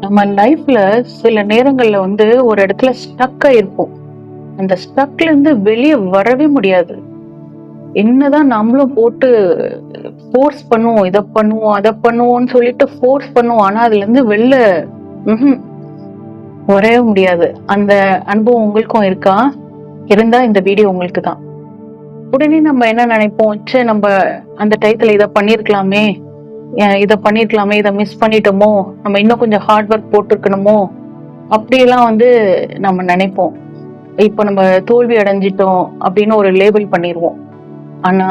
நம்ம லைஃப்ல சில நேரங்கள்ல ஒரு இடத்துல ஸ்டக் ஆயிருப்போம். அந்த ஸ்டக்ல இருந்து வெளியே வரவே முடியாது. என்னதான் நம்மளும் போட்டு ஃபோர்ஸ் பண்ணுவோம், இத பண்ணுவோம், அத பண்ணுவோம்னு சொல்லிட்டு ஃபோர்ஸ் பண்ணுவோம். ஆனா அதுல இருந்து வெளில ம்ஹும் வரவே முடியாது. அந்த அனுபவம் உங்களுக்கும் இருக்கா? இருந்தா இந்த வீடியோ உங்களுக்கு தான். உடனே நம்ம என்ன நினைப்போம், ச்சே நம்ம அந்த டயத்துல இத பண்ணிருக்கலாமே, இத பண்ணிருக்கலாமே, இத மிஸ் பண்ணிட்டோமோ, நம்ம இன்னும் கொஞ்சம் ஹார்ட் ஒர்க் போட்டிருக்கணுமோ, அப்படியெல்லாம் நம்ம நினைப்போம். இப்ப நம்ம தோல்வி அடைஞ்சிட்டோம் அப்படின்னு ஒரு லேபிள் பண்ணிடுவோம். ஆனா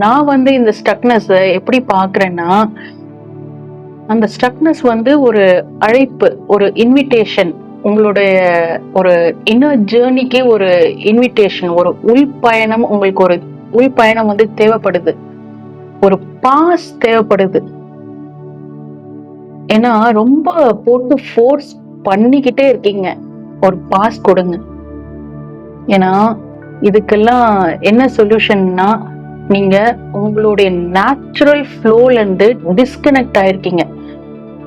நான் இந்த ஸ்டக்னஸ் எப்படி பாக்குறேன்னா, அந்த ஸ்டக்னஸ் ஒரு அழைப்பு, ஒரு இன்விடேஷன். உங்களுடைய ஒரு இன்னர் ஜேர்னிக்கு ஒரு இன்விடேஷன், ஒரு உள் பயணம். உங்களுக்கு ஒரு உள் பயணம் தேவைப்படுது, ஒரு பாஸ் தேவைப்படுது. ஏன்னா ரொம்ப போட்டு ஃபோர்ஸ் பண்ணிக்கிட்டே இருக்கீங்க, ஒரு பாஸ் கொடுங்க. ஏன்னா இதுக்கெல்லாம் என்ன சொல்யூஷன்னா, நீங்க உங்களுடைய நேச்சுரல் ஃப்ளோல இருந்து டிஸ்கனெக்ட் ஆயிருக்கீங்க.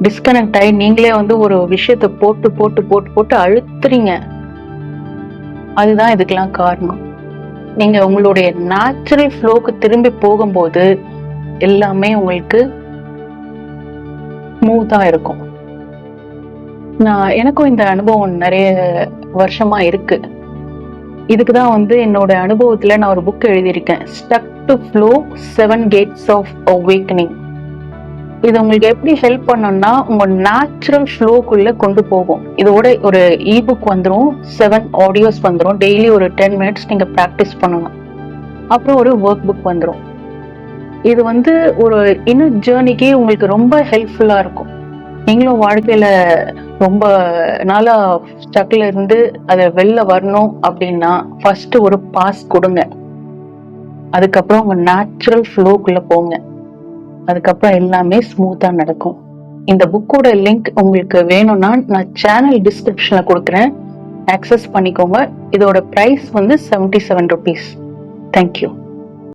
டிஸ்கனெக்ட் ஆகி நீங்களே ஒரு விஷயத்த போட்டு போட்டு போட்டு போட்டு அழுத்துறீங்க. அதுதான் இதுக்கெல்லாம் காரணம். நீங்க உங்களுடைய நேச்சுரல் ஃப்ளோக்கு திரும்பி போகும்போது எல்லாமே உங்களுக்கு ஸ்மூத்தா இருக்கும். எனக்கும் இந்த அனுபவம் நிறைய வருஷமா இருக்கு. இதுக்குதான் என்னோட அனுபவத்துல நான் ஒரு புக் எழுதியிருக்கேன், stuck to flow 7 gates of awakening. இது உங்களுக்கு எப்படி ஹெல்ப் பண்ணணும்னா, உங்க நேச்சுரல் ஃப்ளோக்குள்ள கொண்டு போகும். இதோட ஒரு இபுக் வந்துடும், 7 ஆடியோஸ் வந்துடும். டெய்லி ஒரு 10 மினிட்ஸ் நீங்க ப்ராக்டிஸ் பண்ணணும். அப்புறம் ஒரு ஒர்க் புக் வந்துடும். இது ஒரு இன்னர் ஜேர்னிக்கு உங்களுக்கு ரொம்ப ஹெல்ப்ஃபுல்லா இருக்கும். நீங்களும் வாழ்க்கையில ரொம்ப நாளா ஸ்டக்ல இருந்து அதை வெளில வரணும் அப்படின்னா, ஃபர்ஸ்ட் ஒரு பாஸ் கொடுங்க. அதுக்கப்புறம் உங்க நேச்சுரல் ஃப்ளோக்குள்ள போங்க. அதுக்கப்புறம் எல்லாமே ஸ்மூத்தா நடக்கும். இந்த புக்கோட லிங்க் உங்களுக்கு வேணும்னா நான் சேனல் டிஸ்கிரிப்ஷன்ல கொடுக்குறேன், ஆக்சஸ் பண்ணிக்கோங்க. இதோட பிரைஸ் 77 rupees. தேங்க்யூ.